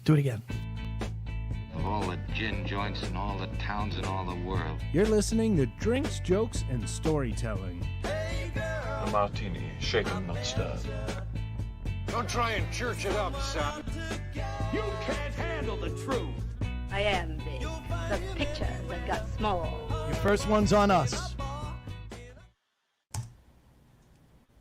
Do it again. Of all the gin joints in all the towns in all the world. You're listening to Drinks, Jokes, and Storytelling. A martini, shaken, not stirred. Don't try and church it up, son. You can't handle the truth. I am big. The pictures have got small. Your first one's on us.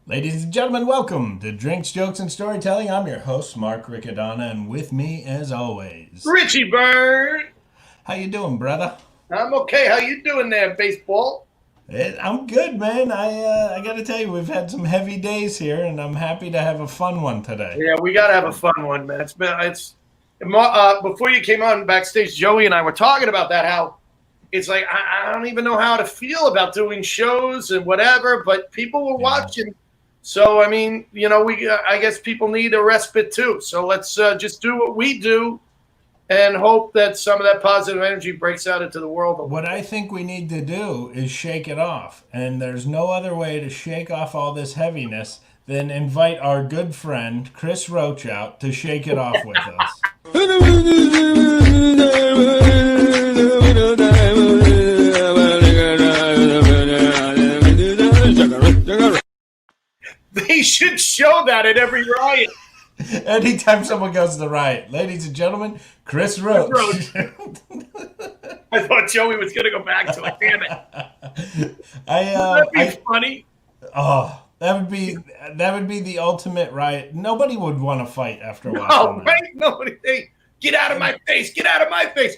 Ladies and gentlemen, welcome to Drinks, Jokes, and Storytelling. I'm your host, Mark Riccadonna, and with me, as always, Richie Burns. How you doing, brother? I'm okay. How you doing there, baseball? I'm good, man. I got to tell you, we've had some heavy days here, and I'm happy to have a fun one today. Yeah, we got to have a fun one, man. Before you came on backstage, Joey and I were talking about that, how it's like, I don't even know how to feel about doing shows and whatever, but people were watching. So, I mean, you know, I guess people need a respite too. So let's just do what we do and hope that some of that positive energy breaks out into the world. What I think we need to do is shake it off. And there's no other way to shake off all this heaviness than invite our good friend, Chris Roach, out to shake it off with us. They should show that at every riot. Anytime someone goes to the riot. Ladies and gentlemen, Chris Roach. I thought Joey was going to go back to it. Damn it. Would that be funny? Oh, that would be the ultimate riot. Nobody would want to fight after watching Oh, that. right? Nobody. Hey, get out of my face. Get out of my face.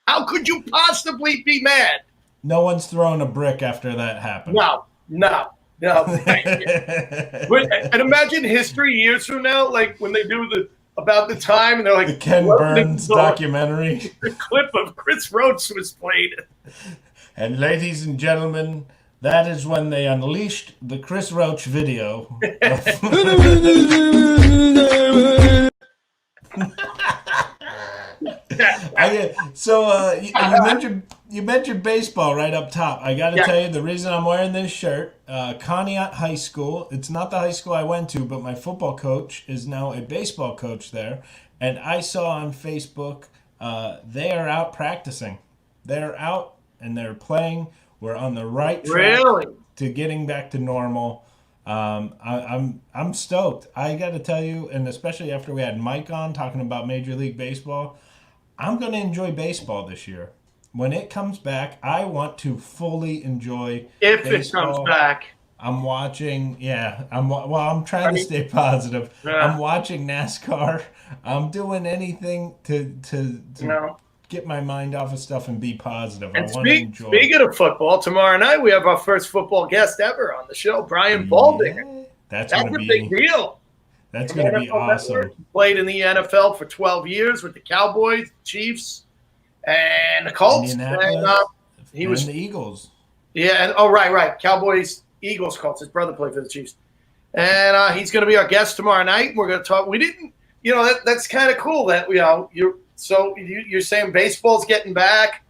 How could you possibly be mad? No one's throwing a brick after that happened. No. And imagine history years from now, like when they do about the time, and they're like, the Ken Burns documentary. The clip of Chris Roach was played. And ladies and gentlemen, that is when they unleashed the Chris Roach video. You mentioned baseball right up top. I got to tell you, the reason I'm wearing this shirt, Conneaut High School, it's not the high school I went to, but my football coach is now a baseball coach there. And I saw on Facebook, they are out practicing. They're out and they're playing. We're on the right track to getting back to normal. I'm stoked. I got to tell you, and especially after we had Mike on talking about Major League Baseball, I'm going to enjoy baseball this year. When it comes back, I want to fully enjoy if baseball. It comes back. I'm watching, I'm trying to stay positive. Yeah. I'm watching NASCAR. I'm doing anything to get my mind off of stuff and be positive. And speaking of football, tomorrow night we have our first football guest ever on the show, Brian Baldinger. That's a big deal. That's going to be awesome. He played in the NFL for 12 years with the Cowboys, Chiefs, and the Colts. And he was the Eagles. Yeah, and right. Cowboys, Eagles, Colts. His brother played for the Chiefs. And he's going to be our guest tomorrow night. We're going to talk. We didn't, that's kind of cool that, you're saying baseball's getting back.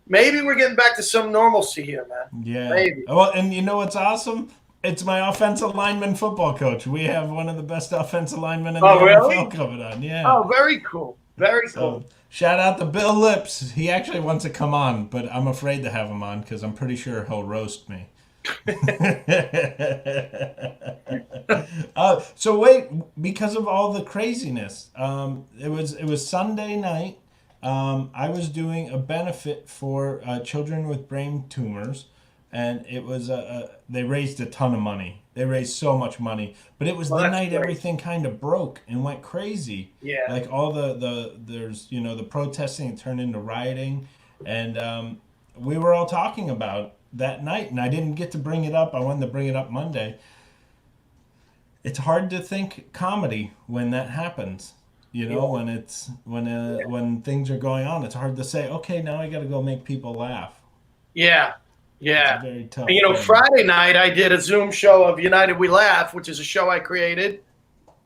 Maybe we're getting back to some normalcy here, man. Yeah. Maybe. Well, and you know what's awesome? It's my offensive lineman football coach. We have one of the best offensive linemen in the NFL coming on. Yeah. Oh, very cool. Very cool. Shout out to Bill Lips. He actually wants to come on, but I'm afraid to have him on because I'm pretty sure he'll roast me. So wait, because of all the craziness, it was Sunday night. I was doing a benefit for children with brain tumors, and it was they raised a ton of money. They raised so much money, but it was the night everything kind of broke and went crazy. Yeah, like all the protesting turned into rioting, and we were all talking about that night, and I didn't get to bring it up. I wanted to bring it up Monday. It's hard to think comedy when that happens. When things are going on, it's hard to say, okay, now I got to go make people laugh. Yeah. It's very tough. Friday night I did a Zoom show of United We Laugh, which is a show I created.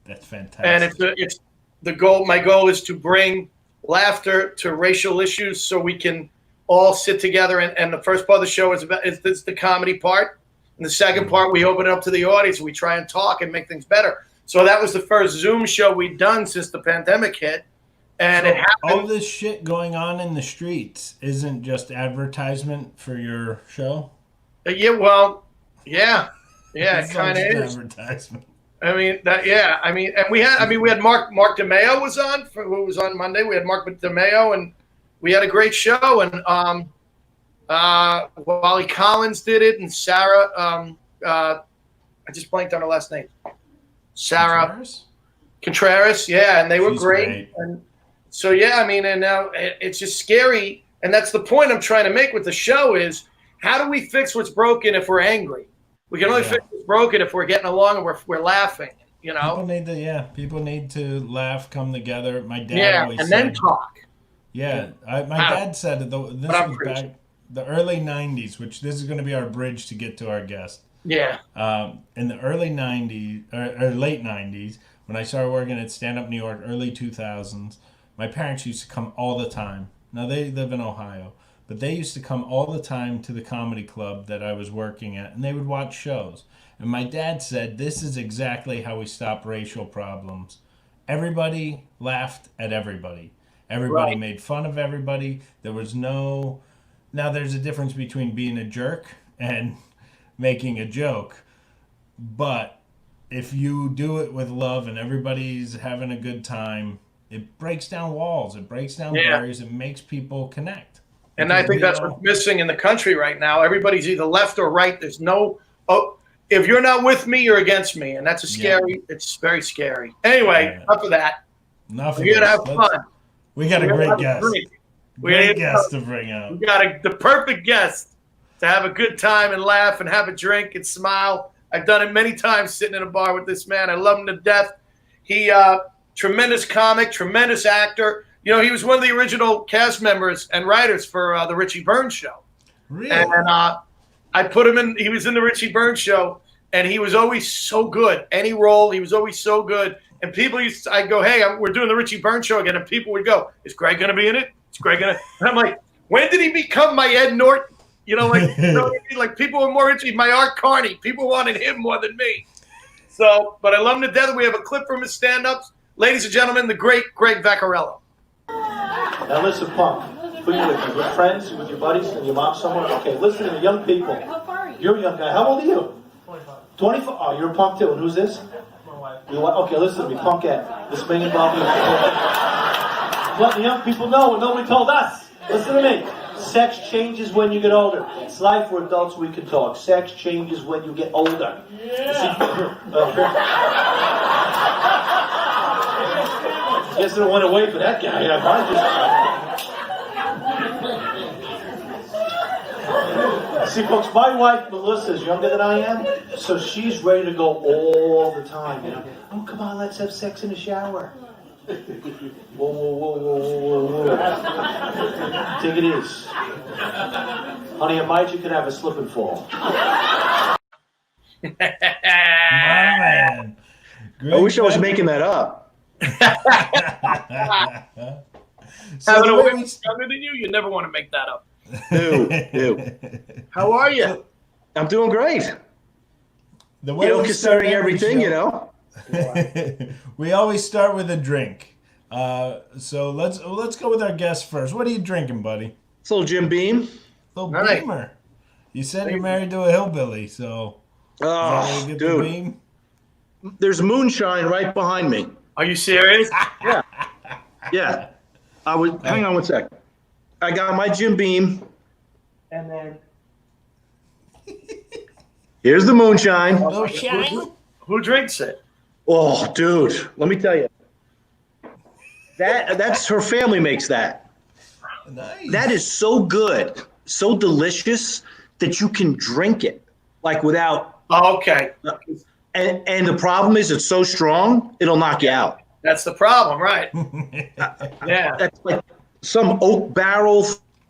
That's fantastic. And it's the goal. My goal is to bring laughter to racial issues so we can all sit together. And the first part of the show is the comedy part. And the second part, we open it up to the audience. We try and talk and make things better. So that was the first Zoom show we'd done since the pandemic hit. And it happened. All this shit going on in the streets isn't just advertisement for your show? Yeah, well, yeah, it It's kind of not is. just advertisement. I mean, and we had Mark DeMeo was on, who was on Monday. We had Mark DeMeo, and we had a great show. And Wally Collins did it, and Sarah, I just blanked on her last name. Sarah Contreras, yeah, and they were great. And so, yeah, I mean, and now it's just scary. And that's the point I'm trying to make with the show is, how do we fix what's broken if we're angry? We can only fix what's broken if we're getting along and we're laughing, you know? People need to laugh, come together. My dad always and said, then talk. Yeah, my dad said this was back the early 90s, which this is going to be our bridge to get to our guest. Yeah. In the early 90s, or late 90s, when I started working at Stand Up New York, early 2000s, my parents used to come all the time. Now, they live in Ohio, but they used to come all the time to the comedy club that I was working at, and they would watch shows. And my dad said, this is exactly how we stop racial problems. Everybody laughed at everybody. Everybody made fun of everybody. There was no... Now, there's a difference between being a jerk and making a joke. But if you do it with love and everybody's having a good time, it breaks down walls. It breaks down barriers. It makes people connect. And I think that's what's missing in the country right now. Everybody's either left or right. There's no, if you're not with me, you're against me. And that's it's very scary. Anyway, enough of that. We're going to have fun. We got a great guest. Great guest to bring out. We got the perfect guest to have a good time and laugh and have a drink and smile. I've done it many times sitting in a bar with this man. I love him to death. He, tremendous comic, tremendous actor. You know, he was one of the original cast members and writers for the Richie Burns show. Really? And I put him in. He was in the Richie Burns show, and he was always so good. Any role, he was always so good. And people used to, I'd go, hey, we're doing the Richie Burns show again. And people would go, is Greg going to be in it? Is Greg going to? And I'm like, when did he become my Ed Norton? You know, like, you know what I mean? Like, people were more interested in my Art Carney. People wanted him more than me. So, but I love him to death. We have a clip from his stand-ups. Ladies and gentlemen, the great Greg Vaccariello. Now listen, punk. Who you with friends, with your buddies, and your mom somewhere? Okay, listen to the young people. How far are you? You're a young guy. How old are you? 25. 25? Oh, you're a punk too. And who's this? My wife. Your wife? Okay, listen to me, punkette. This may involve you. Let the young people know what nobody told us. Listen to me. Sex changes when you get older. It's life for adults, we can talk. Sex changes when you get older. Guess it went away for that guy. See, folks, my wife, Melissa, is younger than I am, so she's ready to go all the time. You know, oh, come on, let's have sex in the shower. Whoa, whoa, whoa, whoa, whoa, whoa. Take it easy. Honey, I might you could have a slip and fall. Man. I wish I was making that up. Having a woman younger than you never want to make that up. Ew. How are you? I'm doing great. The way considering everything, you know. We always start with a drink. So let's go with our guest first. What are you drinking, buddy? It's a little Jim Beam. Little Beamer. You said you're married to a hillbilly, so oh, get dude. The beam? There's moonshine right behind me. Are you serious? Yeah. Hang on one sec. I got my Jim Beam. And then here's the moonshine. Who drinks it? Oh, dude, let me tell you. That's her family makes that. Nice. That is so good, so delicious that you can drink it like without. Oh, okay. And the problem is it's so strong it'll knock you out. That's the problem, right? Yeah. That's like some oak barrel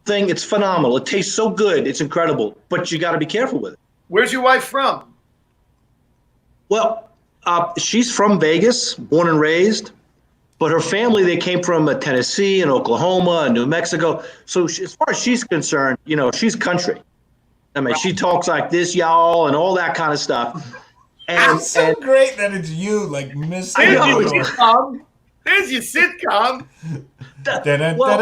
thing. It's phenomenal. It tastes so good. It's incredible. But you got to be careful with it. Where's your wife from? Well, she's from Vegas, born and raised. But her family, they came from Tennessee and Oklahoma and New Mexico. So as far as she's concerned, you know, she's country. I mean, she talks like this, y'all, and all that kind of stuff. And It's so great that it's you, like Miss. I know. There's your sitcom. Well,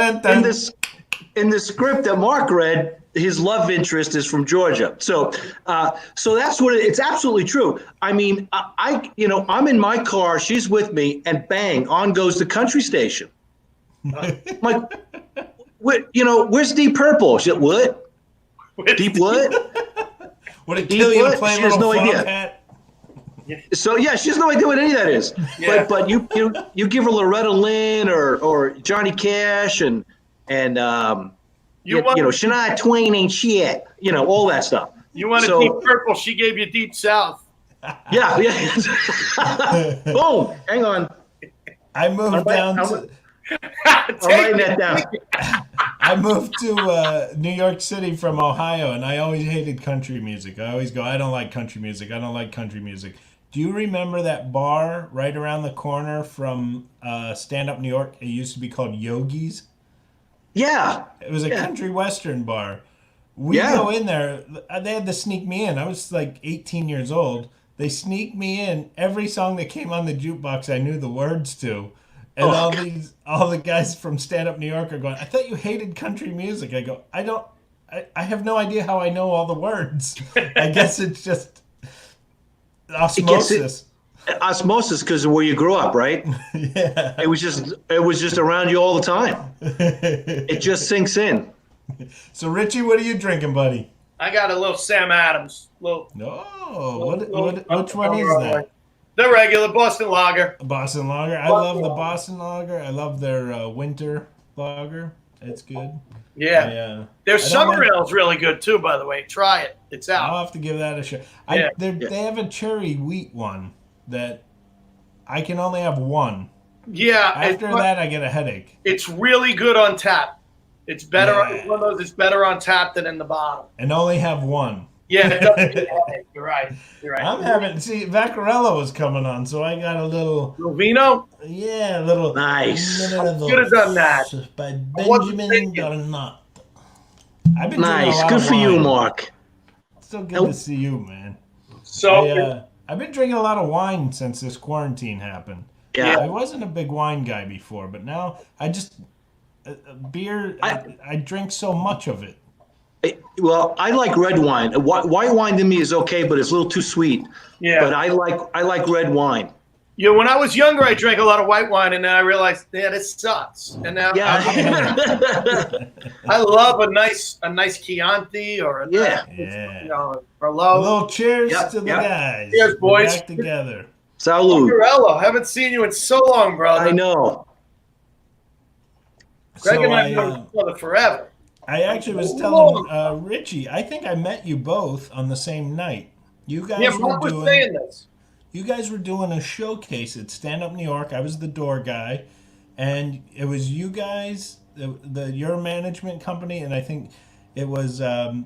in the script that Mark read, his love interest is from Georgia. So that's what it's absolutely true. I mean, I'm in my car, she's with me, and bang, on goes the country station. Like, where's Deep Purple? She said, what? Deep what? Would it kill you to play She has no Little idea. Hat? So yeah, she has no idea what any of that is. Yeah. But you give her Loretta Lynn or Johnny Cash and Shania Twain ain't shit. All that stuff. You wanted Deep Purple, she gave you Deep South. Yeah. Boom. Hang on. I moved down to. I'm writing that down. I moved to New York City from Ohio, and I always hated country music. I always go, I don't like country music. I don't like country music. Do you remember that bar right around the corner from Stand Up New York? It used to be called Yogi's. Yeah. It was a country western bar. We go in there. They had to sneak me in. I was like 18 years old. They sneaked me in. Every song that came on the jukebox, I knew the words to. And all the guys from Stand Up New York are going, I thought you hated country music. I go, I have no idea how I know all the words. I guess it's just osmosis. Osmosis, because of where you grew up, right? Yeah. It was just around you all the time. It just sinks in. So Richie, what are you drinking, buddy? I got a little Sam Adams. Which one is that? The regular Boston Lager. Boston Lager. I love the Boston Lager. I love their winter lager. It's good. Yeah. Their summer ale's really good too, by the way. Try it. It's out. I'll have to give that a shot. They have a cherry wheat one that I can only have one. Yeah. After that, I get a headache. It's really good on tap. It's better. It's one of those. It's better on tap than in the bottle. And only have one. Yeah, it doesn't get a headache. You're right. I'm having Vaccariello was coming on, so I got a little vino. Yeah, a little nice. Could have done that by Benjamin Garnot. I've been nice. Good for you, Mark. Still good to see you, man. So I've been drinking a lot of wine since this quarantine happened. Yeah, I wasn't a big wine guy before, but now I just beer. I drink so much of it. Well, I like red wine. White wine to me is okay, but it's a little too sweet. Yeah. But I like red wine. Yeah, when I was younger, I drank a lot of white wine, and then I realized, this sucks. And now I love a nice Chianti or a Merlot. A little cheers to the guys. Cheers, boys. We're back together. Salud. Vaccariello, haven't seen you in so long, brother. I know. Greg and I have known each other forever. I actually was telling Richie, I think I met you both on the same night. You guys You guys were doing a showcase at Stand Up New York. I was the door guy, and it was you guys, your management company, and I think it was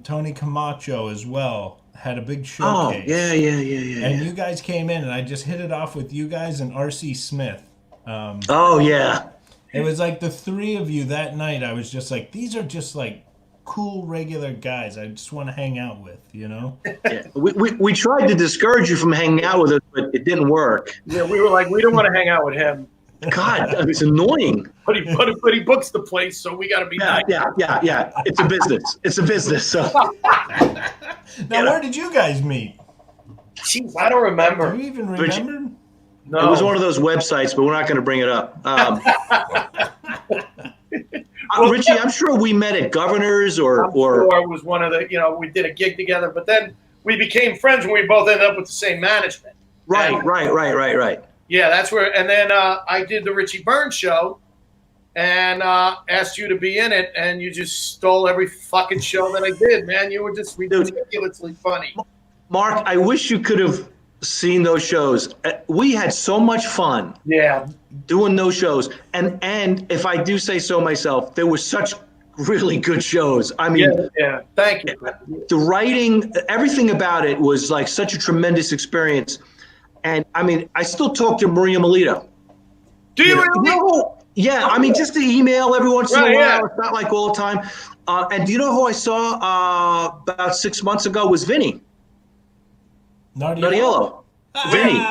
Tony Camacho as well. Had a big showcase. Oh, yeah. And you guys came in, and I just hit it off with you guys and R.C. Smith. Oh, yeah. It was like the three of you that night. I was just like, these are just like cool, regular guys I just want to hang out with, Yeah. We tried to discourage you from hanging out with us, but it didn't work. Yeah, we were like, we don't want to hang out with him. God, it's annoying. But he books the place, so we got to be nice. Yeah. It's a business. It's a business. So. Now, where did you guys meet? Jeez, I don't remember. Do you even remember? No. It was one of those websites, but we're not going to bring it up. Richie, I'm sure we met at Governor's or it was one of the, we did a gig together, but then we became friends when we both ended up with the same management. Right. Yeah, that's where, and then I did the Richie Burns show and asked you to be in it, and you just stole every fucking show that I did, man. You were just ridiculously funny. Mark, I wish you could have seen those shows. We had so much fun. Yeah. Doing those shows. And if I do say so myself, there were such really good shows. I mean, yeah. Thank you. The writing, everything about it was like such a tremendous experience. And I mean, I still talk to Maria Melito. Do you really? Yeah, I mean, just the email every once in a while. Yeah. It's not like all the time. And do you know who I saw about 6 months ago was Vinny Nardiello. Vinny.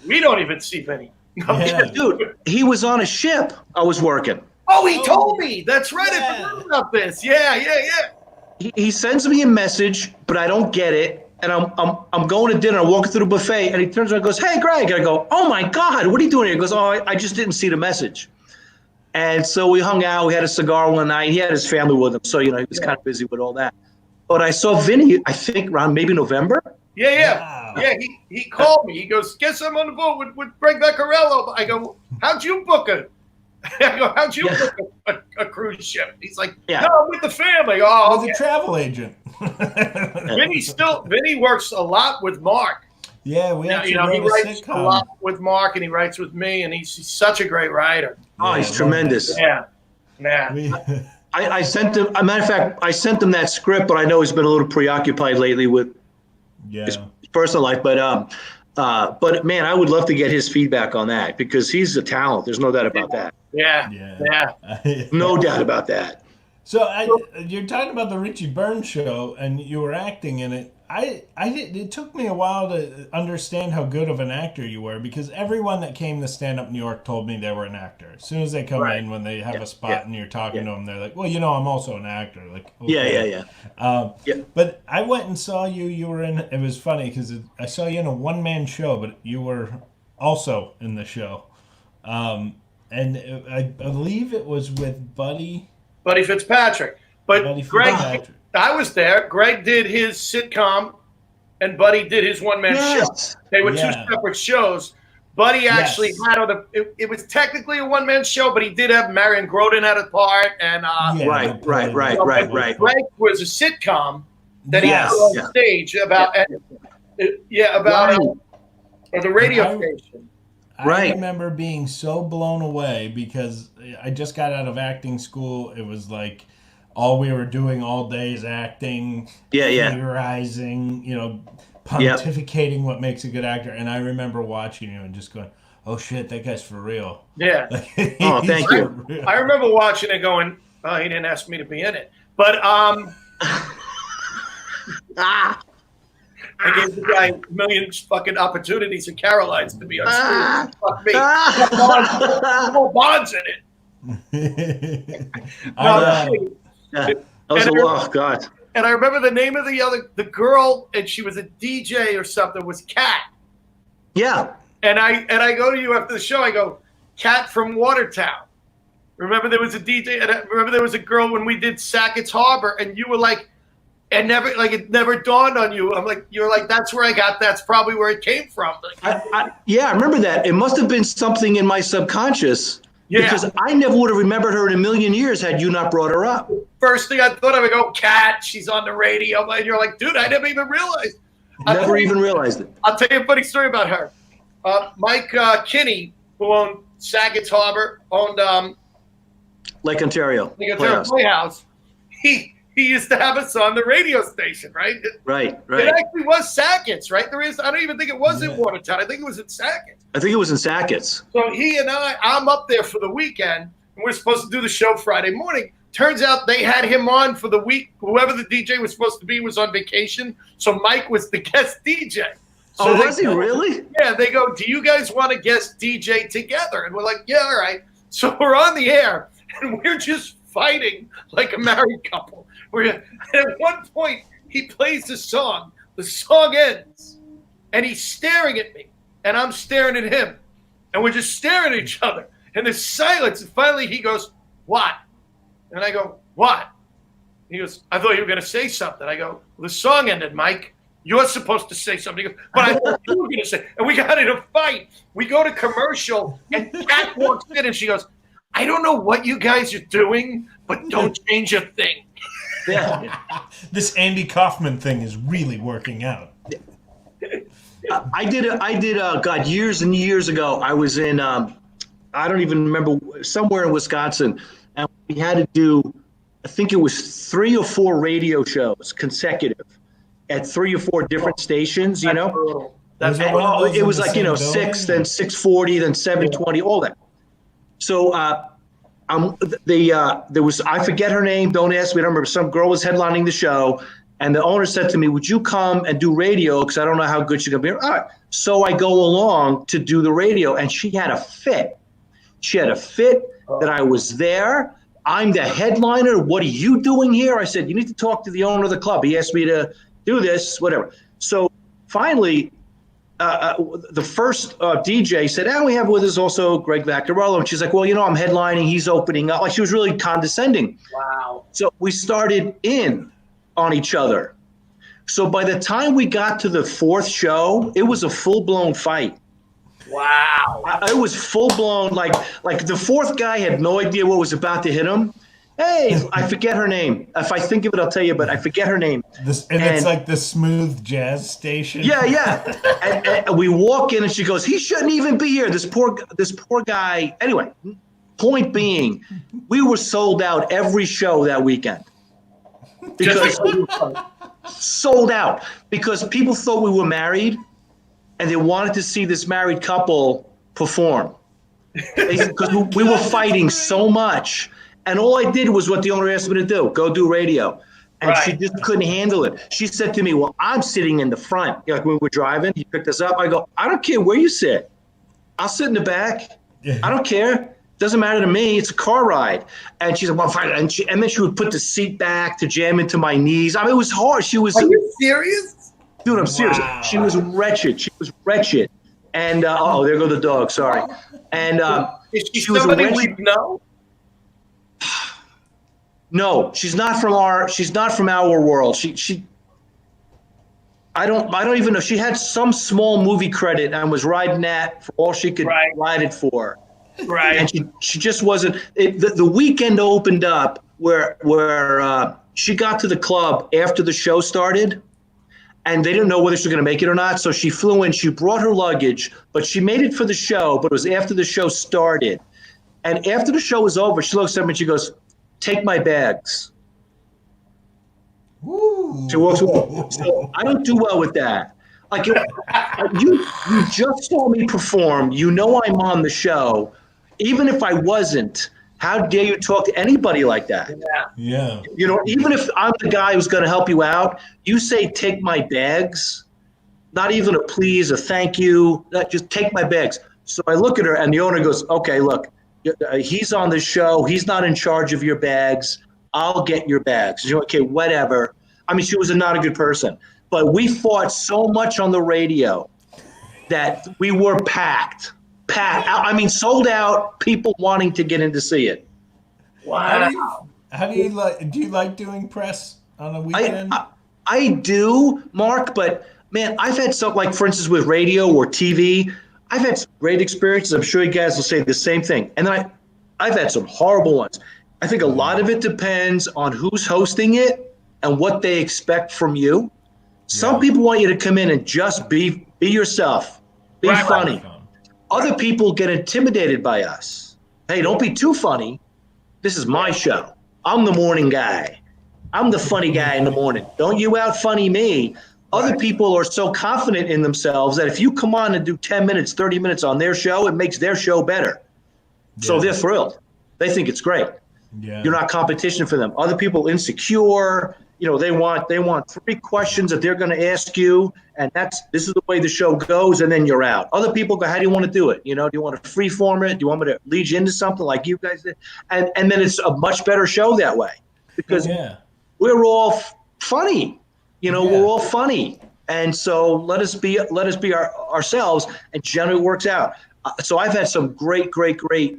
We don't even see Vinny. No, Yeah. Dude, he was on a ship I was working. Oh, he told me. That's right. I forgot about this. Yeah. He sends me a message, but I don't get it. And I'm going to dinner. I'm walking through the buffet, and he turns around and goes, "Hey, Greg." And I go, "Oh, my God, what are you doing here?" He goes, "Oh, I just didn't see the message." And so we hung out. We had a cigar one night. He had his family with him, so, he was kind of busy with all that. But I saw Vinny, I think, around maybe November. Yeah. Wow. Yeah, he called me. He goes, "Guess I'm on the boat with Greg Vaccariello." I go, "How'd you book it?" I go, "How'd you book a cruise ship?" He's like, "No, I'm with the family." Oh, With a travel agent. Vinny works a lot with Mark. Yeah, we actually he wrote a writes sitcom. a lot with Mark, and he writes with me, and he's such a great writer. Oh, he's tremendous. Yeah. I sent him. As a matter of fact, I sent him that script, but I know he's been a little preoccupied lately with his personal life. But man, I would love to get his feedback on that because he's a talent. There's no doubt about that. Yeah. No doubt about that. So you're talking about the Richie Burns show, and you were acting in it. It took me a while to understand how good of an actor you were because everyone that came to Stand Up New York told me they were an actor. As soon as they come in, when they have a spot and you're talking to them, they're like, "Well, I'm also an actor." Like, okay. But I went and saw you. You were in. It was funny because I saw you in a one-man show, but you were also in the show, and I believe it was with Buddy Fitzpatrick. But Greg, I was there. Greg did his sitcom, and Buddy did his one-man show. They were two separate shows. Buddy actually had it was technically a one-man show, but he did have Marion Groden had a part, and right. Greg was a sitcom that he had on stage about the radio station. I remember being so blown away because I just got out of acting school. It was like all we were doing all day is acting, theorizing, pontificating what makes a good actor. And I remember watching you and just going, "Oh shit, that guy's for real." Yeah. Thank you. I remember watching it going, "Oh, he didn't ask me to be in it." But I gave the guy a million fucking opportunities in Caroline's to be on screen. Fuck me. No Bonds in it. Oh God. And I remember the name of the girl, and she was a DJ or something, was Kat. Yeah. And I go to you after the show, I go, "Kat from Watertown." Remember there was a DJ, and I remember there was a girl when we did Sackett's Harbor, and you were like, it never dawned on you. I'm like, you're like, "That's where I got. That's probably where it came from." I remember that. It must have been something in my subconscious because I never would have remembered her in a million years had you not brought her up. First thing I thought of, I go, "Kat, she's on the radio," and you're like, "Dude, I never even realized." Never even realized it. I'll tell you a funny story about her. Mike Kinney, who owned Sackett's Harbor, owned Lake Ontario Playhouse. He used to have us on the radio station, right? Right. It actually was Sackett's, right? I don't even think it was in Watertown. I think it was in Sackett's. I think it was in Sackett's. So he and I'm up there for the weekend, and we're supposed to do the show Friday morning. Turns out they had him on for the week. Whoever the DJ was supposed to be was on vacation, so Mike was the guest DJ. So was he really? Yeah, they go, "Do you guys want to guest DJ together?" And we're like, "Yeah, all right." So we're on the air, and we're just fighting like a married couple. And at one point, he plays the song ends, and he's staring at me, and I'm staring at him, and we're just staring at each other, and there's silence, and finally he goes, "What?" And I go, "What?" He goes, "I thought you were going to say something." I go, "The song ended, Mike. You're supposed to say something." He goes, "But I thought you were going to say," and we got in a fight. We go to commercial, and Kat walks in, and she goes, "I don't know what you guys are doing, but don't change a thing." Yeah. This Andy Kaufman thing is really working out. I did. God, years and years ago, I was in. I don't even remember, somewhere in Wisconsin, and we had to do. I think it was 3 or 4 radio shows consecutive at 3 or 4 different stations. It was like 6, then 640, then 720, all that. So there was, I forget her name. Don't ask me. I don't remember. Some girl was headlining the show, and the owner said to me, "Would you come and do radio? Because I don't know how good she's gonna be." All right. So I go along to do the radio, and she had a fit. She had a fit that I was there. I'm the headliner. What are you doing here? I said, "You need to talk to the owner of the club. He asked me to do this, whatever." So finally, the first DJ said, "And we have with us also Greg Vaccariello." And she's like, "Well, I'm headlining. He's opening up." Like, she was really condescending. Wow. So we started in on each other. So by the time we got to the fourth show, it was a full-blown fight. Wow. It was full-blown, like the fourth guy had no idea what was about to hit him. Hey, I forget her name. If I think of it, I'll tell you, but I forget her name. And it's like the smooth jazz station. Yeah. and we walk in and she goes, "He shouldn't even be here. This poor guy." Anyway, point being, we were sold out every show that weekend. Because sold out because people thought we were married and they wanted to see this married couple perform. Because we were fighting so much. And all I did was what the owner asked me to do, go do radio. And she just couldn't handle it. She said to me, "Well, I'm sitting in the front." Like when we were driving, he picked us up. I go, "I don't care where you sit. I'll sit in the back. I don't care. Doesn't matter to me. It's a car ride." And she said, "Well, fine." And then she would put the seat back to jam into my knees. I mean, it was hard. She was. Are you serious? Dude, I'm serious. She was wretched. And there go the dog. Sorry. And is she was somebody wretched. we know? No, she's not from our world. I don't even know. She had some small movie credit and was riding that for all she could ride it for. Right. And she just wasn't. The weekend opened up where she got to the club after the show started, and they didn't know whether she was going to make it or not. So she flew in. She brought her luggage, but she made it for the show. But it was after the show started, and after the show was over, she looks at me and she goes, "Take my bags." Ooh. She walks away. So I don't do well with that. Like you just saw me perform. You know I'm on the show. Even if I wasn't, how dare you talk to anybody like that? Yeah. Even if I'm the guy who's going to help you out, you say, "Take my bags." Not even a please, a thank you. Just take my bags. So I look at her, and the owner goes, "Okay, look, he's on the show. He's not in charge of your bags. I'll get your bags." She's like, "Okay, whatever." I mean, she was not a good person. But we fought so much on the radio that we were packed. I mean, sold out, people wanting to get in to see it. Wow. How do you like? Do you like doing press on a weekend? I do, Mark, but man, I've had some, like for instance with radio or TV, I've had some great experiences. I'm sure you guys will say the same thing. And then I've had some horrible ones. I think a lot of it depends on who's hosting it and what they expect from you. Some people want you to come in and just be yourself, be funny. Other people get intimidated by us. Hey, don't be too funny. This is my show. I'm the morning guy. I'm the funny guy in the morning. Don't you out funny me. Other people are so confident in themselves that if you come on and do 10 minutes, 30 minutes on their show, it makes their show better. So they're thrilled. They think it's great. You're not competition for them. Other people insecure. They want 3 questions that they're going to ask you, and this is the way the show goes, and then you're out. Other people go, "How do you want to do it? Do you want to freeform it? Do you want me to lead you into something like you guys did?" And then it's a much better show that way because we're all funny. We're all funny, and so let us be ourselves, and generally it works out. So I've had some great.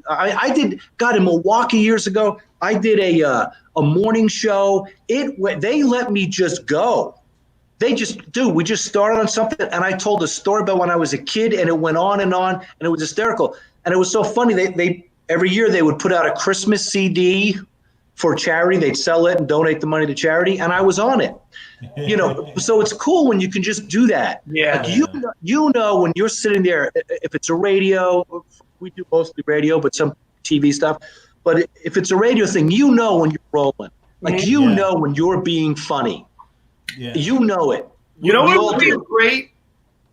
I did in Milwaukee years ago. I did a morning show. They let me just go. We just started on something, and I told a story about when I was a kid, and it went on, and it was hysterical. And it was so funny. They every year they would put out a Christmas CD for charity. They'd sell it and donate the money to charity, and I was on it. So it's cool when you can just do that. Yeah. Like when you're sitting there, if it's a radio, we do mostly radio, but some TV stuff. But if it's a radio thing, when you're rolling. Like when you're being funny. Yeah. You know it. What would be a great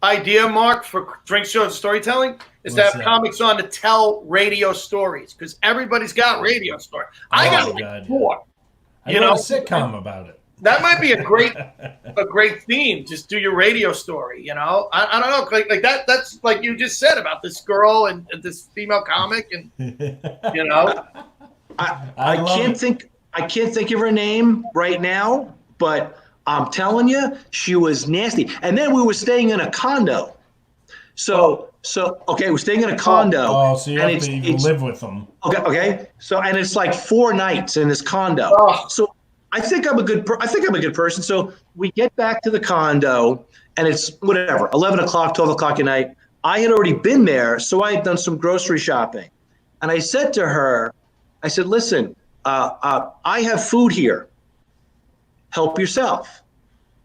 idea, Mark, for Drink Show and Storytelling is to What's have that? comics on to tell radio stories because everybody's got radio stories. I got like 4. I wrote a sitcom about it. That might be a great theme. Just do your radio story. You know, I don't know, like that. That's like you just said about this girl and this female comic, and you know, I can't think of her name right now, but I'm telling you, she was nasty. And then we were staying in a condo. So okay, we're staying in a condo. Oh, so you have to even live with them. Okay. So and it's like 4 nights in this condo. Oh. So I think I'm a good person. So we get back to the condo, and it's whatever, 11 o'clock, 12 o'clock at night. I had already been there, so I had done some grocery shopping. And I said to her, I said, listen, I have food here. Help yourself,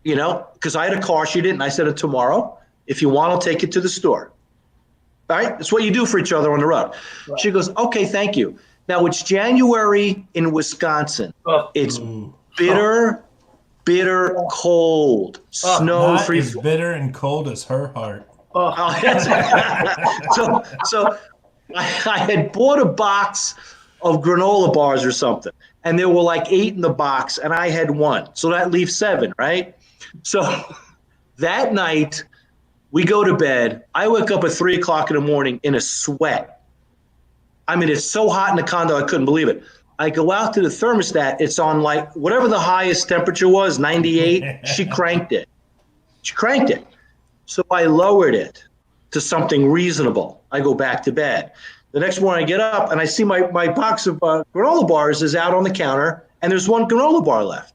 you know, because I had a car. She didn't. I said, tomorrow, if you want, I'll take you to the store. All right. That's what you do for each other on the road. Right. She goes, okay, thank you. Now it's January in Wisconsin. It's bitter cold. Snow, freeze. As bitter and cold as her heart. So I had bought a box of granola bars or something, and there were like 8 in the box, and I had 1. So that leaves 7, right? So that night we go to bed. I wake up at 3 o'clock in the morning in a sweat. I mean, it's so hot in the condo, I couldn't believe it. I go out to the thermostat. It's on like whatever the highest temperature was, 98. She cranked it. So I lowered it to something reasonable. I go back to bed. The next morning I get up and I see my box of granola bars is out on the counter, and there's 1 granola bar left.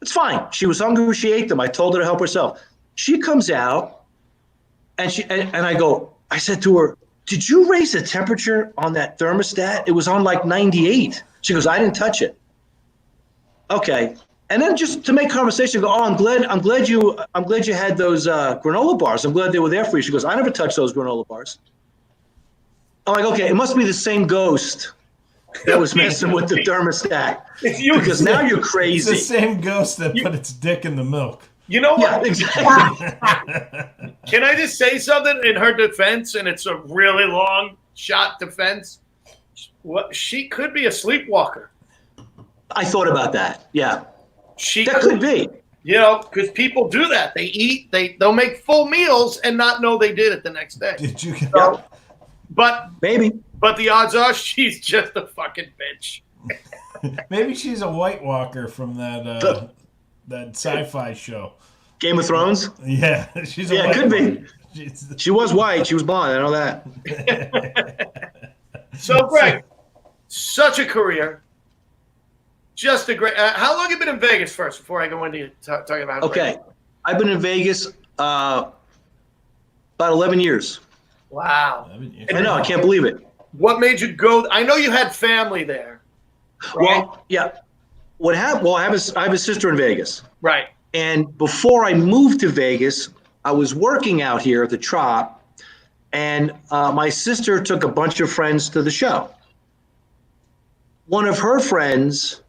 It's fine. She was hungry. She ate them. I told her to help herself. She comes out and I said to her, did you raise the temperature on that thermostat? It was on like 98. She goes, I didn't touch it. Okay. And then just to make conversation, I go, oh, I'm glad you had those granola bars. I'm glad they were there for you. She goes, I never touched those granola bars. I'm like, okay, it must be the same ghost that was messing with the thermostat. Because now you're crazy. It's the same ghost that put its dick in the milk. You know what? Yeah, exactly. Can I just say something in her defense? And it's a really long shot defense. She could be a sleepwalker. I thought about that. Yeah. That could be. You know, because people do that. They eat, they'll make full meals and not know they did it the next day. Did you? But maybe. But the odds are she's just a fucking bitch. Maybe she's a White Walker from that sci-fi show. Game of Thrones? Yeah. She's a White White could Walker. be. She was white. She was blonde. I know that. So, Greg, such a career. Just a great. How long have you been in Vegas first before I go into talking about? Okay, I've been in Vegas about 11 years. Wow. I know. I can't believe it. What made you go? I know you had family there. Right? Well, yeah. What happened? Well, I have a sister in Vegas. Right. And before I moved to Vegas, I was working out here at the Trop, and my sister took a bunch of friends to the show. One of her friends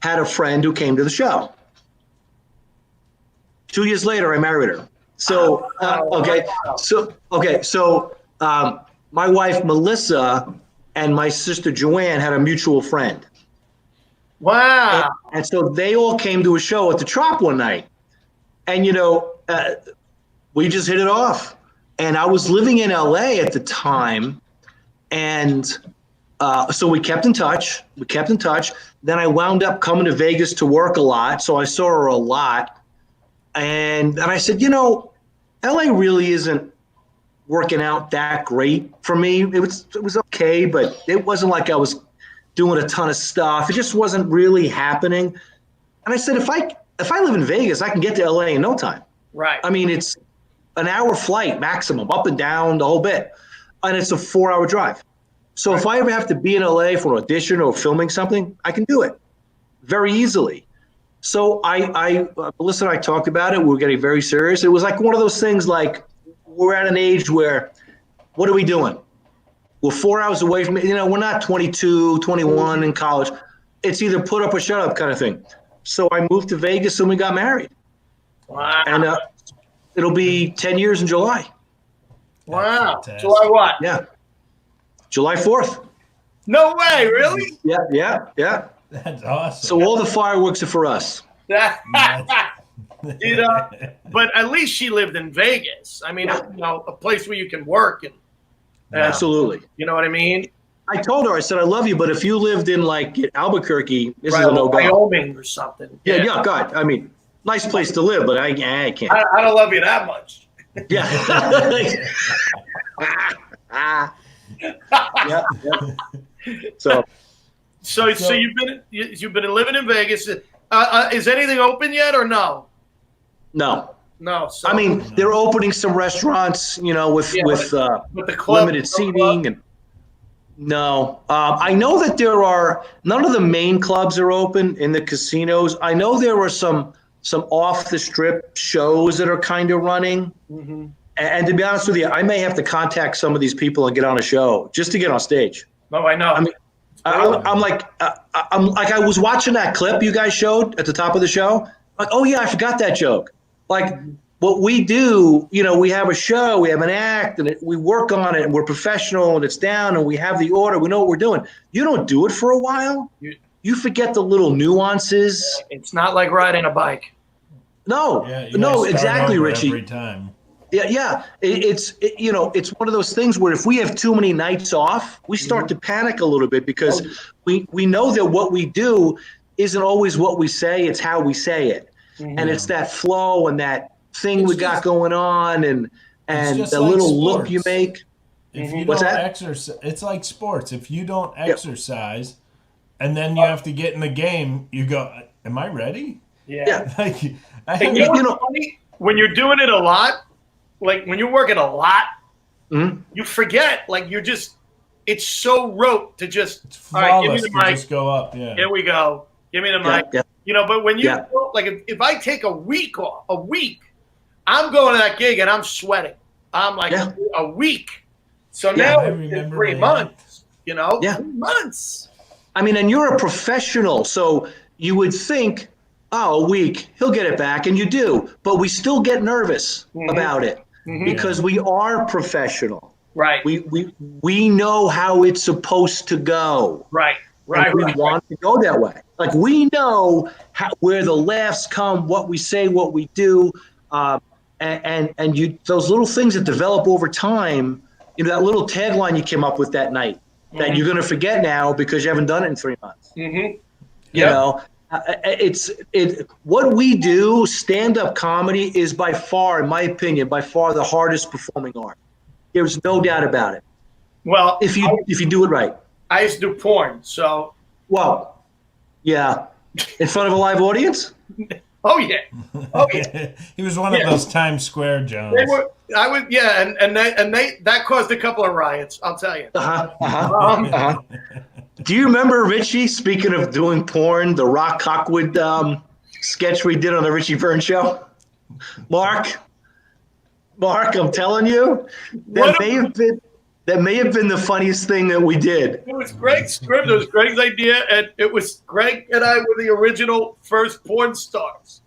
had a friend who came to the show. 2 years later, I married her. So, So my wife, Melissa, and my sister, Joanne, had a mutual friend. Wow. And so they all came to a show at the Trop one night. And, we just hit it off. And I was living in LA at the time. And so we kept in touch. Then I wound up coming to Vegas to work a lot. So I saw her a lot. And I said, LA really isn't working out that great for me. It was okay, but it wasn't like I was doing a ton of stuff. It just wasn't really happening. And I said, if I live in Vegas, I can get to LA in no time. Right. I mean, it's an hour flight maximum, up and down the whole bit. And it's a 4-hour drive. So if I ever have to be in LA for an audition or filming something, I can do it very easily. So Melissa and I talked about it. We were getting very serious. It was like one of those things like we're at an age where, what are we doing? We're 4 hours away from it. We're not 22, 21 in college. It's either put up or shut up kind of thing. So I moved to Vegas and we got married. Wow. And It'll be 10 years in July. Wow. fantastic. July what? Yeah. July 4th. No way, really? Yeah. That's awesome. So all the fireworks are for us. You know, but at least she lived in Vegas. I mean, you know, a place where you can work and Absolutely. you know what I mean? I told her, I said, I love you, but if you lived in like Albuquerque, this is Right, a no-go. Wyoming or something. Yeah, God. I mean, nice place to live, but I can't. I don't love you that much. Yeah. Yeah. So you've been living in Vegas. Is anything open yet or no? no. No. So, I mean, they're opening some restaurants, you know, with the club, limited seating and. No, I know that there are none of the main clubs are open in the casinos. I know there are some off the strip shows that are kind of running. Mm-hmm. And to be honest with you, I may have to contact some of these people and get on a show just to get on stage. Oh, I know. I mean, I'm like I was watching that clip you guys showed at the top of the show. Like, oh yeah, I forgot that joke. Like what we do, you know, we have a show, we have an act, and we work on it, and we're professional, and it's down, and we have the order, we know what we're doing. You don't do it for a while. You forget the little nuances. It's not like riding a bike. No, you no, gotta start exactly, over Richie. Every time. Yeah. It's one of those things where if we have too many nights off, we start to panic a little bit because we know that what we do isn't always what we say, it's how we say it. Mm-hmm. And it's that flow and that thing we got going on and the like little sports. look you make. If you What's don't that? exercise, it's like sports. If you don't exercise and then you have to get in the game, you go, am I ready? Yeah. Like, And you know, funny? When you're doing it a lot, like when you're working a lot, you forget. Like it's so rote to just, it's all right, flawless give me the to mic. just go up. Yeah. Here we go. Give me the mic. Yeah. You know, but when you like, if I take a week off, I'm going to that gig and I'm sweating. I'm like a week. So now it's 3 months. You know, 3 months. I mean, and you're a professional, so you would think, oh, a week, he'll get it back, and you do. But we still get nervous about it because we are professional. Right. We know how it's supposed to go. Right. And we want to go that way. Like we know where the laughs come, what we say, what we do, and you those little things that develop over time. You know, that little tagline you came up with that night that you're going to forget now because you haven't done it in 3 months. Mm-hmm. You know, what we do, stand-up comedy, is by far, in my opinion, the hardest performing art. There's no doubt about it. Well, if you do it right. I used to do porn, so. Well, yeah, in front of a live audience. Oh yeah. He was one of those Times Square Jones. That caused a couple of riots. I'll tell you. Do you remember, Richie, speaking of doing porn, the Rock Cockwood sketch we did on the Richie Burns show? Mark, I'm telling you, that may have been the funniest thing that we did. It was Greg's script. It was Greg's idea, and it was Greg and I were the original first porn stars.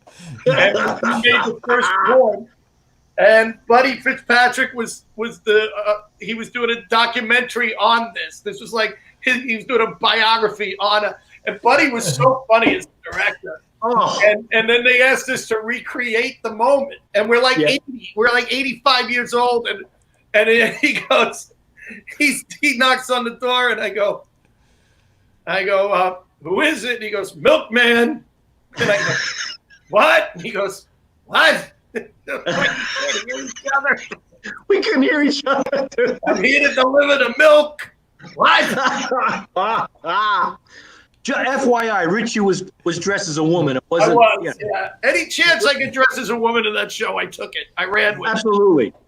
And we made the first porn. And Buddy Fitzpatrick was he was doing a documentary on this. This was like he was doing a biography and Buddy was so funny as a director. Oh. And then they asked us to recreate the moment, and we're like 80, we're like 85 years old, and he goes, he knocks on the door, and I go, who is it? And he goes, Milkman. And I go, what? And he goes, what? We couldn't hear each other. I'm here to deliver the milk. What? FYI, Richie was dressed as a woman. It wasn't. I was, yeah. Any chance I could dress as a woman in that show, I took it. I ran with it.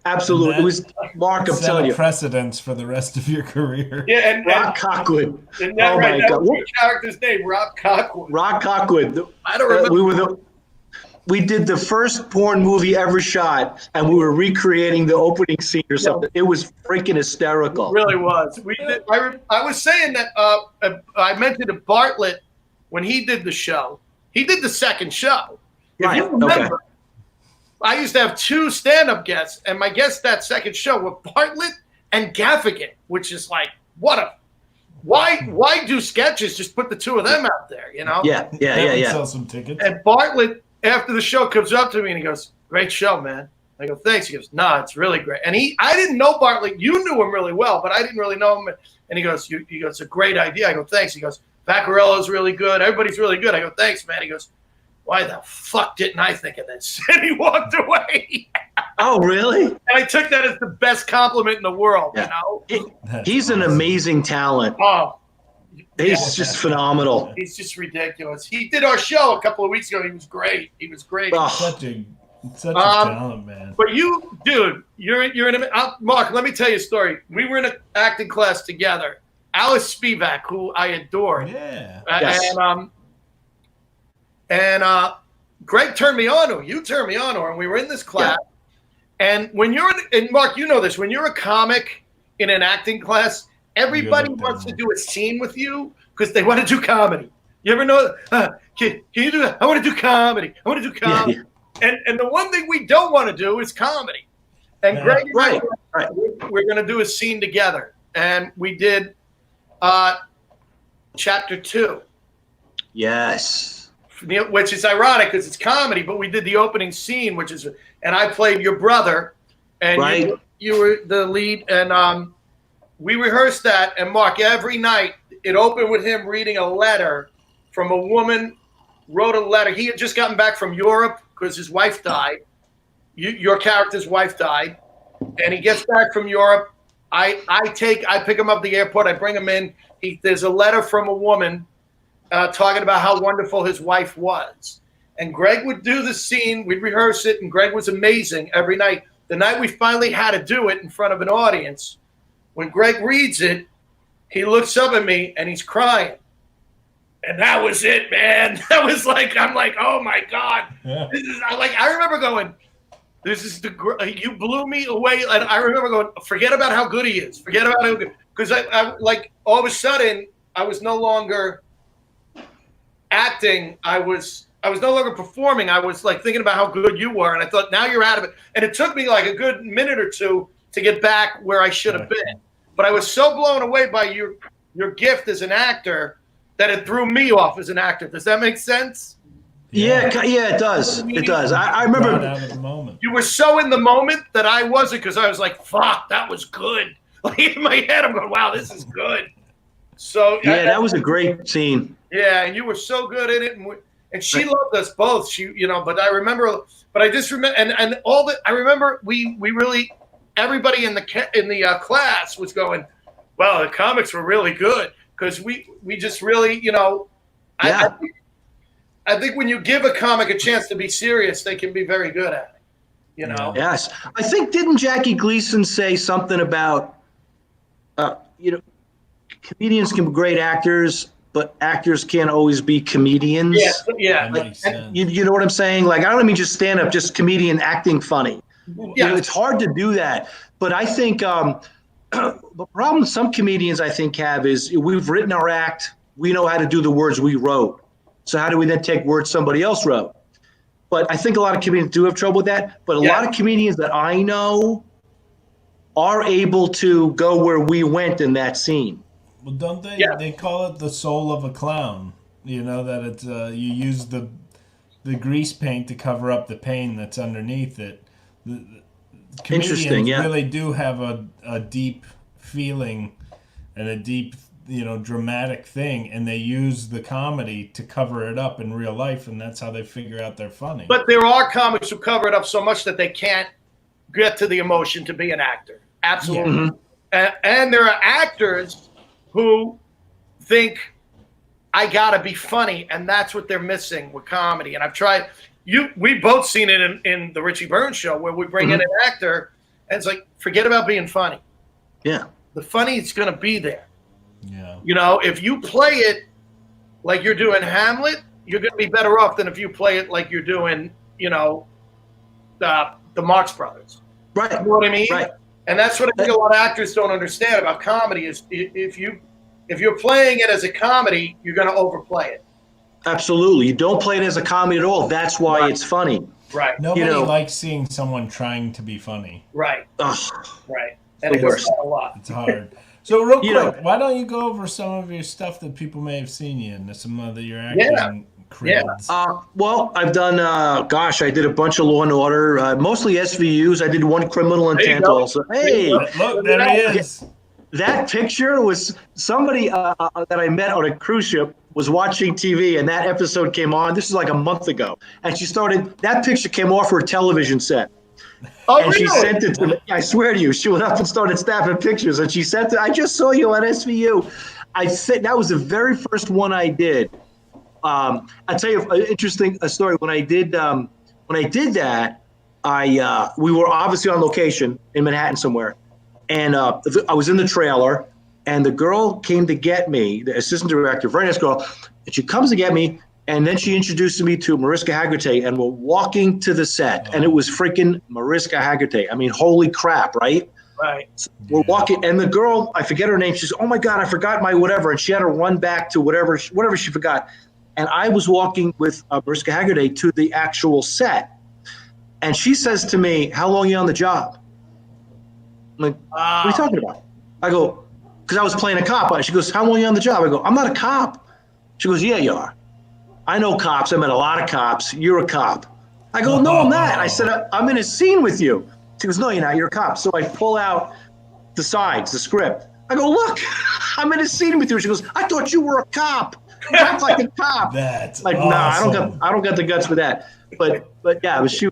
Absolutely. It was Mark. I'm telling you. Precedence for the rest of your career. Yeah, and Rock Cockwood. And that, my God. What character's name? Rock Cockwood. Rock Cockwood. I don't remember. We did the first porn movie ever shot, and we were recreating the opening scene or something. It was freaking hysterical. It really was. We did. I was saying that I mentioned to Bartlett when he did the show. He did the second show. If you remember, I used to have 2 stand-up guests, and my guests that second show were Bartlett and Gaffigan, which is like, why do sketches? Just put the 2 of them out there, you know? Yeah. Sell some tickets. And Bartlett, after the show, comes up to me and he goes, "Great show, man." I go, "Thanks." He goes, "Nah, it's really great." And I didn't know Bartlett. You knew him really well, but I didn't really know him. And he goes, "It's a great idea." I go, "Thanks." He goes, "Vaccariello's really good. Everybody's really good." I go, "Thanks, man." He goes, "Why the fuck didn't I think of this?" And he walked away. Oh, really? And I took that as the best compliment in the world, you know? He's an amazing talent. Oh. He's just phenomenal. He's just ridiculous. He did our show a couple of weeks ago. He was great. Oh. Such a talent, man. But you, dude, you're in a Mark, let me tell you a story. We were in an acting class together. Alice Spivak, who I adored. Yeah. Yes. And Greg turned me on to her. You turned me on to her, and we were in this class. Yeah. And when you're and Mark, you know this, when you're a comic in an acting class, everybody wants to do a scene with you because they want to do comedy. You ever know? Can you do that? I want to do comedy. I want to do comedy. Yeah. And the one thing we don't want to do is comedy. And Greg, right. We're going to do a scene together, and we did chapter 2. Yes. Which is ironic because it's comedy, but we did the opening scene, and I played your brother, and you were the lead, and we rehearsed that. And Mark, every night it opened with him reading a letter from a woman. Wrote a letter. He had just gotten back from Europe because his wife died. Your character's wife died, and he gets back from Europe. I pick him up at the airport. I bring him in. There's a letter from a woman talking about how wonderful his wife was. And Greg would do the scene. We'd rehearse it, and Greg was amazing every night. The night we finally had to do it in front of an audience, when Greg reads it, he looks up at me, and he's crying. And that was it, man. That was like, I'm like, oh, my God. Yeah. I remember going, you blew me away. And I remember going, forget about how good he is. Forget about how good. Because I like, all of a sudden, I was no longer acting. I was no longer performing. I was like thinking about how good you were. And I thought, now you're out of it. And it took me like a good minute or 2 to get back where I should have been. But I was so blown away by your gift as an actor that it threw me off as an actor. Does that make sense? Yeah, it does. It does. I remember out of the moment. You were so in the moment that I wasn't, because I was like, fuck, that was good. Like in my head, I'm going, wow, this is good. So yeah, that was a great scene. Yeah, and you were so good in it, and she loved us both. But I remember, I just remember, and all that I remember, we really, everybody in the class was going, wow, the comics were really good. Because we just really, I think when you give a comic a chance to be serious, they can be very good at it, Yes. I think, didn't Jackie Gleason say something about, comedians can be great actors, but actors can't always be comedians? Yeah. You know what I'm saying? Like, I don't mean just stand up, just comedian acting funny. Yeah. It's hard to do that. But I think the problem some comedians, I think, have is we've written our act. We know how to do the words we wrote. So how do we then take words somebody else wrote? But I think a lot of comedians do have trouble with that. But a lot of comedians that I know are able to go where we went in that scene. Well, don't they? Yeah. They call it the soul of a clown. That it's you use the grease paint to cover up the pain that's underneath it. Comedians really do have a deep feeling and a deep, dramatic thing, and they use the comedy to cover it up in real life, and that's how they figure out they're funny. But there are comics who cover it up so much that they can't get to the emotion to be an actor. Absolutely. Yeah. Mm-hmm. And there are actors who think, I gotta be funny, and that's what they're missing with comedy. And I've tried. We've both seen it in the Richie Burns show, where we bring in an actor, and it's like, forget about being funny. Yeah. The funny is going to be there. Yeah. If you play it like you're doing Hamlet, you're going to be better off than if you play it like you're doing, the Marx Brothers. Right. You know what I mean? Right. And that's what I think a lot of actors don't understand about comedy is if you're playing it as a comedy, you're going to overplay it. Absolutely. You don't play it as a comedy at all. That's why it's funny. Right. Nobody likes seeing someone trying to be funny. Right. Ugh, Right. And it goes a lot. It's hard. So real quick, why don't you go over some of your stuff that people may have seen you in, some of your acting creds? Well, I've done, I did a bunch of Law and Order, mostly SVUs. I did one Criminal Intent also. Hey, look, there he is. That picture was somebody that I met on a cruise ship was watching TV, and that episode came on. This is like a month ago. And that picture came off her television set. Oh, and she sent it to me. I swear to you, she went up and started snapping pictures, and she sent it. I just saw you on SVU. I said that was the very first one I did. I'll tell you an interesting story. When I did that, we were obviously on location in Manhattan somewhere. And I was in the trailer, and the girl came to get me, the assistant director, very nice girl, and she comes to get me, and then she introduced me to Mariska Hargitay, and we're walking to the set, and it was freaking Mariska Hargitay. I mean, holy crap, right? Right. So we're walking, and the girl, I forget her name, she says, oh my God, I forgot my whatever, and she had to run back to whatever she forgot. And I was walking with Mariska Hargitay to the actual set, and she says to me, how long are you on the job? I'm like, what are you talking about? I go, because I was playing a cop. She goes, how long are you on the job? I go, I'm not a cop. She goes, yeah, you are. I know cops. I met a lot of cops. You're a cop. I go, no, I'm not. I said, I'm in a scene with you. She goes, no, you're not. You're a cop. So I pull out the sides, the script. I go, look, I'm in a scene with you. She goes, I thought you were a cop. You act like a cop. That's like, awesome. nah, I don't got the guts for that. But yeah, it was she.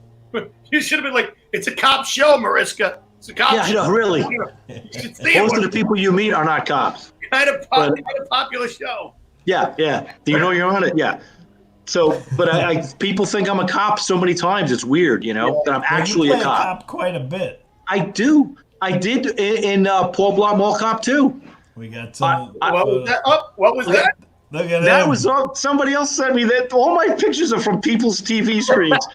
You should have been like, it's a cop show, Mariska. It's a cop show. I know, really. Most of the people you meet are not cops. Kind of popular show. Yeah. Do you know you're on it? Yeah. So, but I people think I'm a cop so many times. It's weird, that I'm actually a cop. Quite a bit. I do. I did in Paul Blart Mall Cop 2. We got some. What was that? What was that? Look at that him. was somebody else sent me that. All my pictures are from people's TV screens.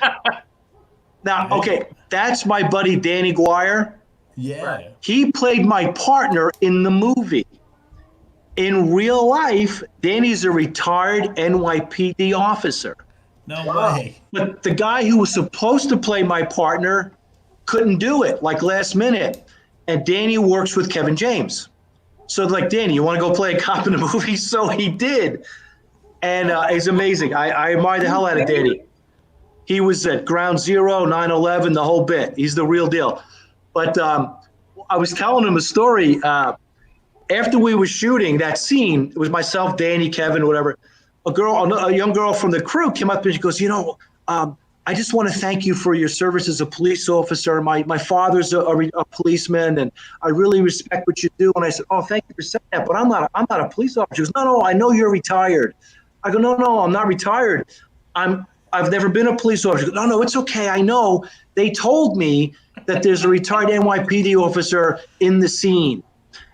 Now, okay, that's my buddy Danny Guire. Yeah. He played my partner in the movie. In real life, Danny's a retired NYPD officer. No way. But the guy who was supposed to play my partner couldn't do it, like last minute. And Danny works with Kevin James. So like, Danny, you want to go play a cop in the movie? So he did. And it's amazing. I admire the hell out of Danny. He was at Ground Zero, 9/11, the whole bit. He's the real deal. But I was telling him a story. After we were shooting that scene, it was myself, Danny, Kevin, whatever. A young girl from the crew came up and she goes, I just want to thank you for your service as a police officer. My father's a policeman, and I really respect what you do. And I said, oh, thank you for saying that, but I'm not a police officer. She goes, no, I know you're retired. I go, no, I'm not retired. I've never been a police officer. She goes, no, it's okay. I know. They told me that there's a retired NYPD officer in the scene.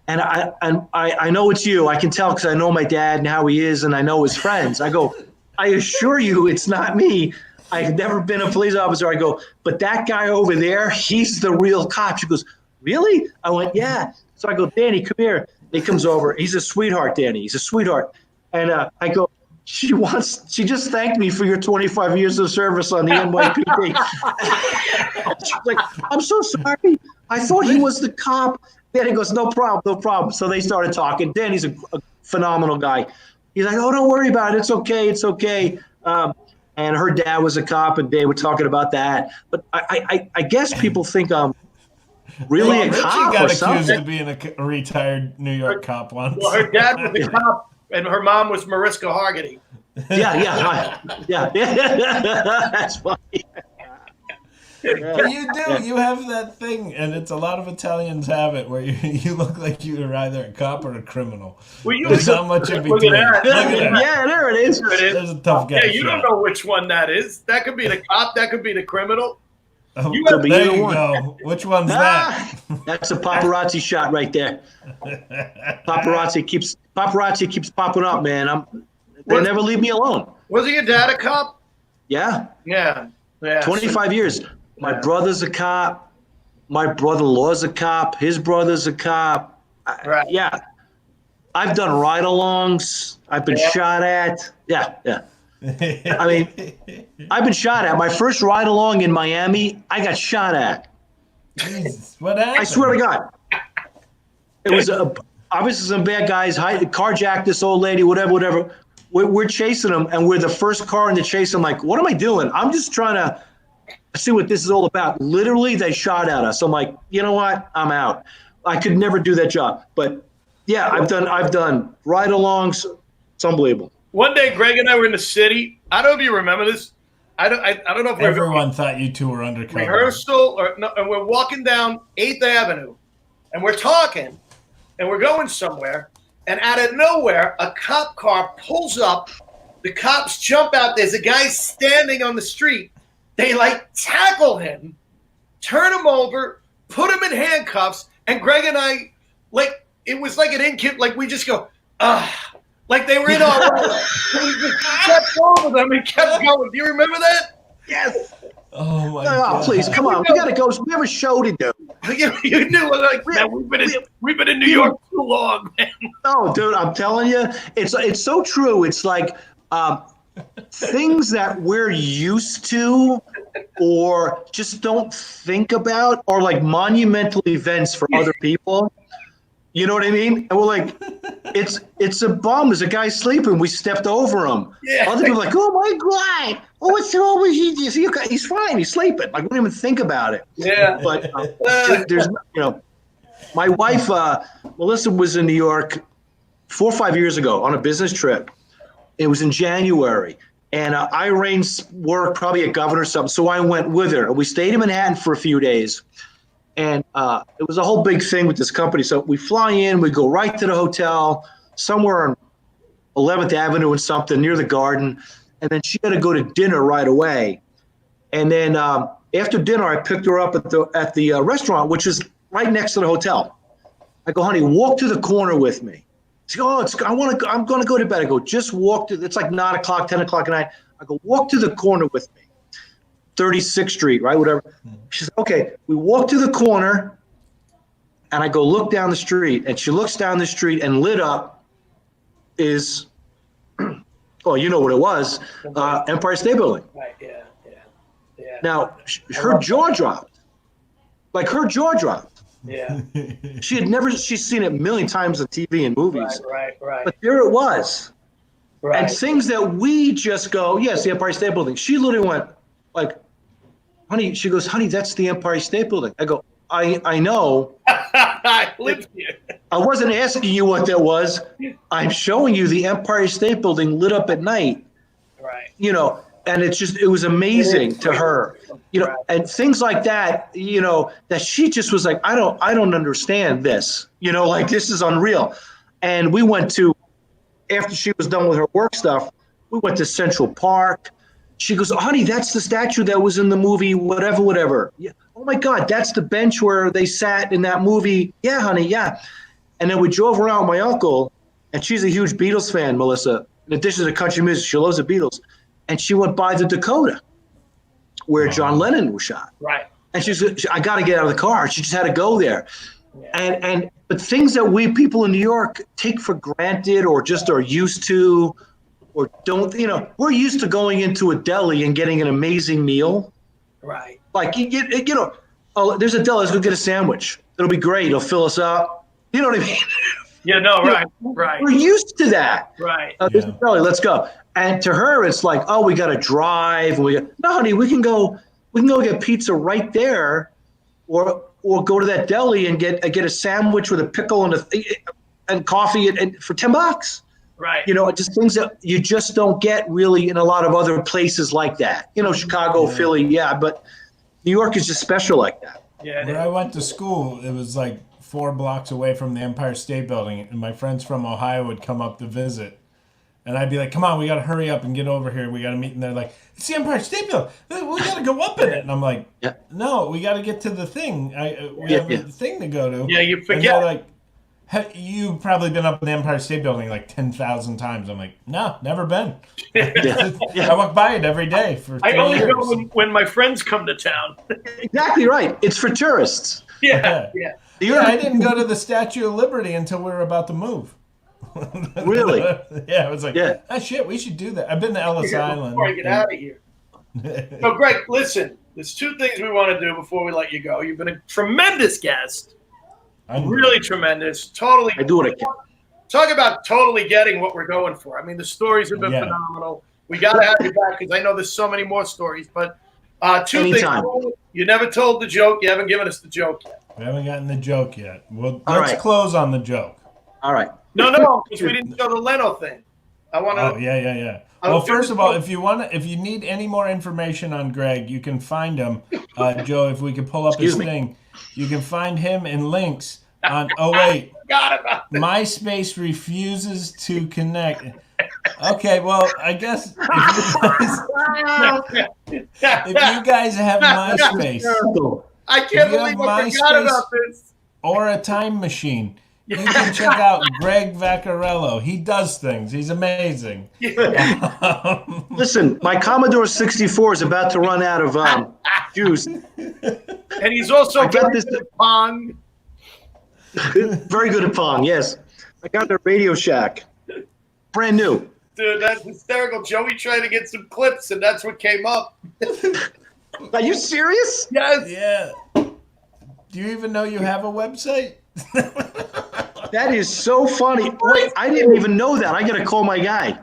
And I know it's you. I can tell because I know my dad and how he is, and I know his friends. I go, I assure you it's not me. I've never been a police officer. I go, but that guy over there, he's the real cop. She goes, really? I went, yeah. So I go, Danny, come here. He comes over. He's a sweetheart, Danny. He's a sweetheart. And I go, she just thanked me for your 25 years of service on the NYPD. She's like, I'm so sorry. I thought he was the cop. Danny goes, no problem. So they started talking. Danny's a phenomenal guy. He's like, oh, don't worry about it. It's okay. And her dad was a cop, and they were talking about that. But I guess people think I'm really a cop or something. Richie got accused of being a retired New York cop once. Well, her dad was a cop, and her mom was Mariska Hargitay. Yeah. That's funny. But you have that thing, and it's a lot of Italians have it, where you look like you're either a cop or a criminal. Well, there's not much in between. Look at that. Yeah, there it is. There's a tough guy. Yeah, you don't know which one that is. That could be the cop. That could be the criminal. Oh, Could be there either you one. go. Which one's that? That's a paparazzi shot right there. Paparazzi keeps popping up, man. They never leave me alone. Wasn't your dad a cop? Yeah. 25 years. My brother's a cop. My brother-in-law's a cop. His brother's a cop. Right. Yeah. I've done ride-alongs. I've been shot at. Yeah. I mean, I've been shot at. My first ride along in Miami, I got shot at. Jesus, what happened? I swear to God. It was obviously some bad guys carjacked this old lady, whatever. We're chasing them, and we're the first car in the chase. I'm like, what am I doing? I'm just trying to see what this is all about. Literally, they shot at us. I'm like, you know what? I'm out. I could never do that job. But yeah, I've done ride-alongs. It's unbelievable. One day, Greg and I were in the city. I don't know if you remember this. I don't know if everyone thought you two were undercover. Rehearsal or no, and we're walking down 8th Avenue, and we're talking, and we're going somewhere, and out of nowhere, a cop car pulls up. The cops jump out. There's a guy standing on the street. They tackle him, turn him over, put him in handcuffs, and Greg and I, it was like an in-kid, we just go, like they were in our way. We just kept over them and kept going. Do you remember that? Yes. Oh my God! Please, come on. We gotta go. We have a show to do. You knew man, we've been in New York too long, man. No, dude, I'm telling you, it's so true. It's like things that we're used to or just don't think about are like monumental events for other people. You know what I mean? And we're like, it's a bum. There's a guy sleeping. We stepped over him. Yeah. Other people are like, oh my God. Oh, what's wrong with you? He's fine. He's sleeping. Like, we don't even think about it. Yeah. But there's, my wife, Melissa, was in New York 4 or 5 years ago on a business trip. It was in January. And I arranged work, probably a governor or something. So I went with her. And we stayed in Manhattan for a few days. And it was a whole big thing with this company. So we fly in, we go right to the hotel, somewhere on 11th Avenue and something near the Garden. And then she had to go to dinner right away. And then after dinner, I picked her up at the restaurant, which is right next to the hotel. I go, honey, walk to the corner with me. She goes, I'm going to go to bed. I go, just walk to, it's like 9 o'clock, 10 o'clock at night. I go, walk to the corner with me. 36th Street, right? Whatever. She said, okay. We walk to the corner, and I go look down the street, and she looks down the street, and lit up is, oh, you know what it was, Empire State Building. Right. Yeah. Now, her jaw dropped. Like, her jaw dropped. Yeah. She's seen it a million times on TV and movies. Right. But there it was. Right. And things that we just go, yes, the Empire State Building. She literally went, like, honey, she goes, honey, that's the Empire State Building. I go, I know. I lived here. I wasn't asking you what that was. I'm showing you the Empire State Building lit up at night. Right. And it was amazing to her. Right. And things like that, that she just was like, I don't understand this. Like, this is unreal. And we went to, after she was done with her work stuff, we went to Central Park. She goes, honey, that's the statue that was in the movie, whatever. Yeah. Oh, my God, that's the bench where they sat in that movie. Yeah, honey, yeah. And then we drove around with my uncle, and she's a huge Beatles fan, Melissa. In addition to country music, she loves the Beatles. And she went by the Dakota where John Lennon was shot. Right. And she said, I got to get out of the car. She just had to go there. Yeah. But things that we people in New York take for granted or just are used to, or don't, we're used to going into a deli and getting an amazing meal. Right. Like, oh, there's a deli, let's go get a sandwich. It'll be great. It'll fill us up. You know what I mean? Yeah, no, right. Right. We're used to that. Right. There's a deli, let's go. And to her, it's like, oh, we got to drive. No, honey, we can go get pizza right there or go to that deli and get a sandwich with a pickle and coffee and for $10. Right. Just things that you just don't get really in a lot of other places like that. Chicago, Philly, yeah, but New York is just special like that. Yeah. Where I went to school, it was like 4 blocks away from the Empire State Building, and my friends from Ohio would come up to visit. And I'd be like, come on, we got to hurry up and get over here. We got to meet. And they're like, it's the Empire State Building. We got to go up in it. And I'm like, no, we got to get to the thing. We have a thing to go to. Yeah, you forget. And they're like, you've probably been up in the Empire State Building like 10,000 times. I'm like, no, never been. I walk by it every day for 3 years. I only go when my friends come to town. Exactly right. It's for tourists. Yeah. I didn't go to the Statue of Liberty until we were about to move. Really? Yeah, I was like, Yeah. ah, shit, we should do that. I've been to Ellis Island. Before I get out of here. So, Greg, listen, there's two things we want to do before we let you go. You've been a tremendous guest. Really tremendous. Totally. I do what I can. Talk about totally getting what we're going for. I mean, the stories have been phenomenal. We got to have you back because I know there's so many more stories. But two Anytime. things. You never told the joke. You haven't given us the joke yet. We haven't gotten the joke yet. Well, All let's right. close on the joke. All right. No, because we didn't show the Leno thing. I want to. Oh, yeah. Well, first of all, if you need any more information on Greg, you can find him. Joe, if we could pull up his thing, you can find him in links on. Oh wait, Forgot about that. MySpace refuses to connect. Okay, well, I guess if you guys have MySpace, I can't believe I forgot about this. Or a time machine, you can check out Greg Vaccariello. He does things. He's amazing. Listen, my Commodore 64 is about to run out of juice. And he's also got this Pong. Very good at Pong, yes. I got the Radio Shack. Brand new. Dude, that's hysterical. Joey tried to get some clips, and that's what came up. Are you serious? Yes. Yeah. Do you even know you have a website? That is so funny. Wait, I didn't even know that. I got to call my guy.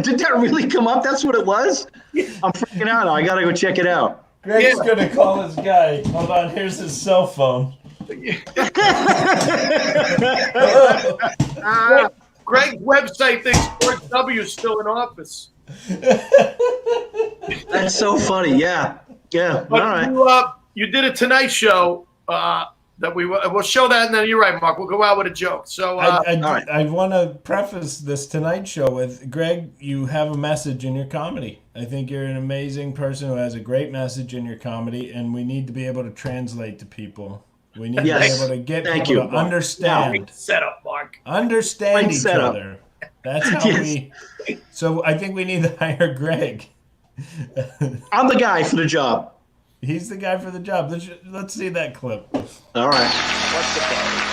Did that really come up? That's what it was? I'm freaking out. I got to go check it out. Greg's going to call his guy. Hold on. Here's his cell phone. Greg's website thinks George W. is still in office. That's so funny. Yeah. Yeah. But all right. You did a Tonight Show that we'll show that, and then you're right, Mark. We'll go out with a joke. So I want to preface this Tonight Show with, Greg, you have a message in your comedy. I think you're an amazing person who has a great message in your comedy, and we need to be able to translate to people. We need to be able to get people to understand. Set up, Mark. Understand each other. That's how we. So I think we need to hire Greg. I'm the guy for the job. He's the guy for the job. Let's see that clip. All right. What's the problem?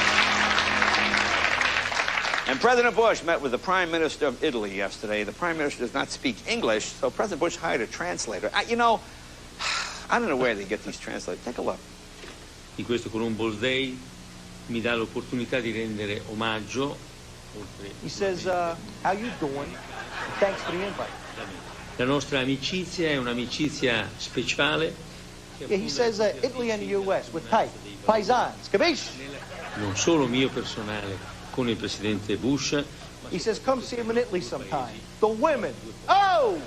And President Bush met with the Prime Minister of Italy yesterday. The Prime Minister does not speak English, so President Bush hired a translator. I don't know where they get these translators. Take a look. Di questo Columbus Day mi dà l'opportunità di rendere omaggio. He says, how you doing? Thanks for the invite. La nostra amicizia è un'amicizia speciale. Yeah, he says Italy and the U.S. with tight paisans. Capisce? Non solo mio personale con il presidente Bush. He says, come see him in Italy sometime. The women. Oh!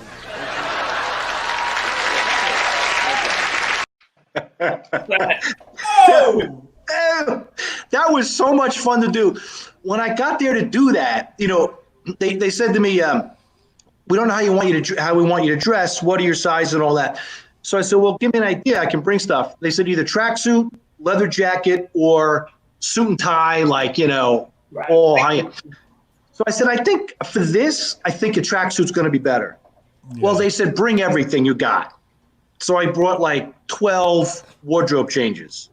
That was so much fun to do. When I got there to do that, they said to me, we don't know how we want you to dress. What are your sizes and all that? So I said, well, give me an idea. I can bring stuff. They said either tracksuit, leather jacket, or suit and tie, all high end. So I said, I think for this, a tracksuit's going to be better. Yeah. Well, they said, bring everything you got. So I brought 12 wardrobe changes.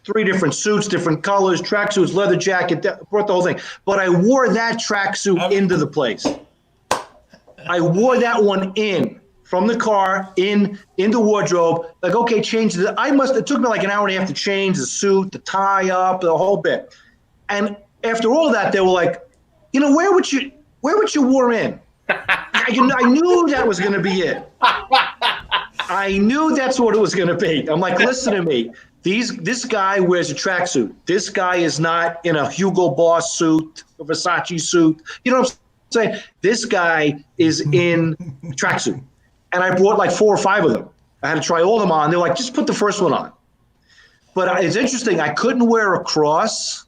3 different suits, different colors, tracksuits, leather jacket, brought the whole thing. But I wore that tracksuit into the place. I wore that one in from the car in the wardrobe. Okay, change it. It took me an hour and a half to change the suit, the tie up, the whole bit. And after all that, they were like, where would you wear in? I knew that was going to be it. I knew that's what it was going to be. I'm like, listen to me. This guy wears a tracksuit. This guy is not in a Hugo Boss suit, a Versace suit. You know what I'm saying? This guy is in tracksuit. And I brought 4 or 5 of them. I had to try all of them on. They're like, just put the first one on. But it's interesting. I couldn't wear a cross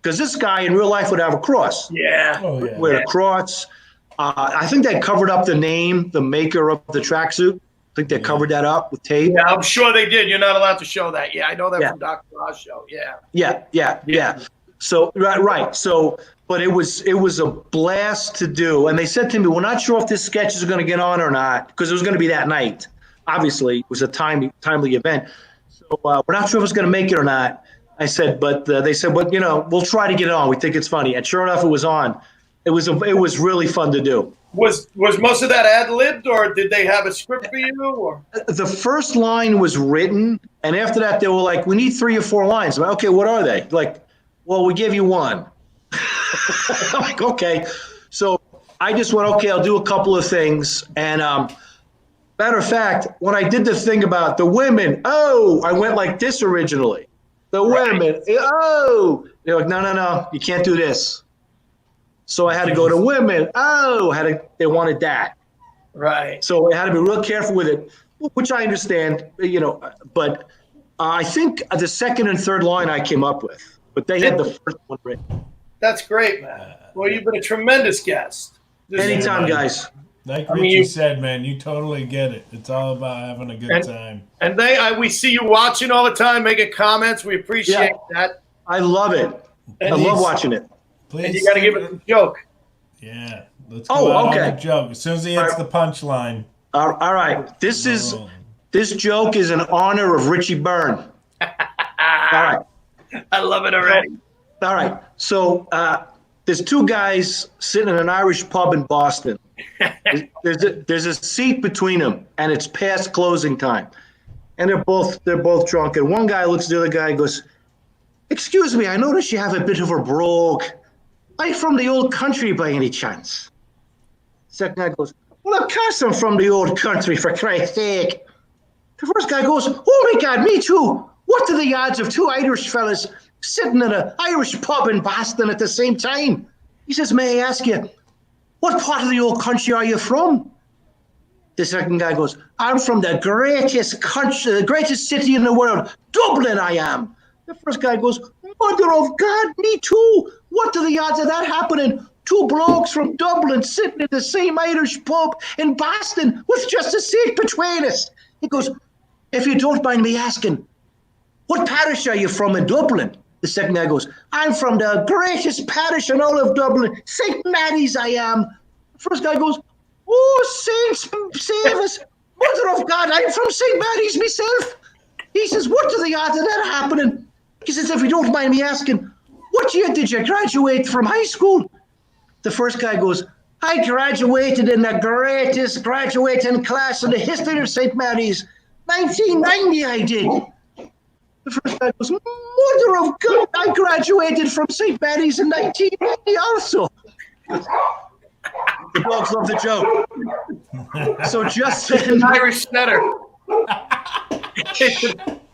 because this guy in real life would have a cross. Yeah. Wear a cross. I think they covered up the name, the maker of the tracksuit. I think they covered that up with tape. Yeah, I'm sure they did. You're not allowed to show that. Yeah, I know that from Dr. Oz show. Yeah. Yeah. So right. So, but it was a blast to do. And they said to me, we're not sure if this sketch is going to get on or not, because it was going to be that night. Obviously, it was a timely event. So we're not sure if it's going to make it or not. I said, but they said, well, we'll try to get it on. We think it's funny. And sure enough, it was on. It was really fun to do. Was most of that ad-libbed, or did they have a script for you? Or the first line was written, and after that, they were like, we need 3 or 4 lines. I'm like, okay, what are they? Like, well, we give you one. I'm like, okay. So I just went, okay, I'll do a couple of things. And matter of fact, when I did the thing about the women, I went like this originally. The women, they're like, no, you can't do this. So I had to go to women. They wanted that. Right. So I had to be real careful with it, which I understand, but I think the second and third line I came up with, but they had the first one written. That's great, man. Well, you've been a tremendous guest. Anytime, guys. Like Richie said, man, you totally get it. It's all about having a good time. And we see you watching all the time, making comments. We appreciate that. I love it. I love watching it. Please, and you got to give it a joke. Yeah. Let's go out on the joke. As soon as he hits the punchline. All right. This joke is in honor of Richie Burns. All right. I love it already. All right. So there's 2 guys sitting in an Irish pub in Boston. There's a seat between them, and it's past closing time. And they're both drunk. And one guy looks at the other guy and goes, "Excuse me, I notice you have a bit of a brogue. Are you from the old country by any chance?" Second guy goes, "Well, of course I'm from the old country, for Christ's sake." The first guy goes, "Oh my God, me too. What are the odds of 2 Irish fellas sitting in an Irish pub in Boston at the same time?" He says, "May I ask you, what part of the old country are you from?" The second guy goes, "I'm from the greatest country, the greatest city in the world, Dublin I am." The first guy goes, "Mother of God, me too. What are the odds of that happening? 2 blokes from Dublin sitting in the same Irish pub in Boston with just a seat between us." He goes, "If you don't mind me asking, what parish are you from in Dublin?" The second guy goes, "I'm from the greatest parish in all of Dublin, St. Mary's I am." The first guy goes, "Oh, saints save us. Mother of God, I'm from St. Mary's myself." He says, "What are the odds of that happening?" He says, "If you don't mind me asking, what year did you graduate from high school?" The first guy goes, "I graduated in the greatest graduating class in the history of St. Mary's. 1990 I did." The first guy goes, "Mother of God, I graduated from St. Mary's in 1990 also." The dogs love the joke. So just then, Irish setter.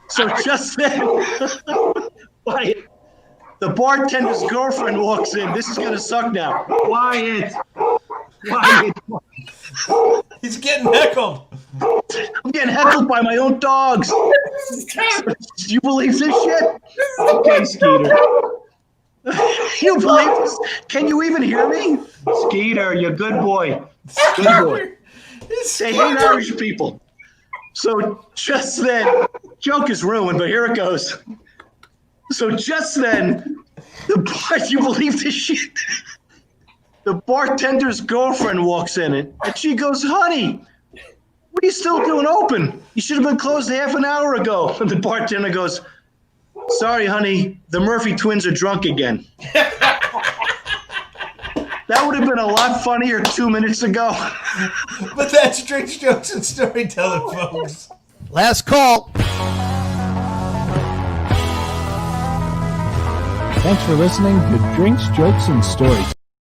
So just then, Wyatt, the bartender's girlfriend walks in. This is gonna suck now. Wyatt. He's getting heckled. I'm getting heckled by my own dogs. Do you believe this shit? Okay, Skeeter. You believe this? Can you even hear me? Skeeter, you're a good boy. Good boy. They hate Irish people. So just then, joke is ruined, but here it goes. So just then, you believe this shit? The bartender's girlfriend walks in and she goes, "Honey, what are you still doing open? You should have been closed half an hour ago." And the bartender goes, "Sorry, honey, the Murphy twins are drunk again." That would have been a lot funnier 2 minutes ago. But that's Drinks, Jokes, and Storytelling, folks. Last call. Thanks for listening to Drinks, Jokes, and Stories.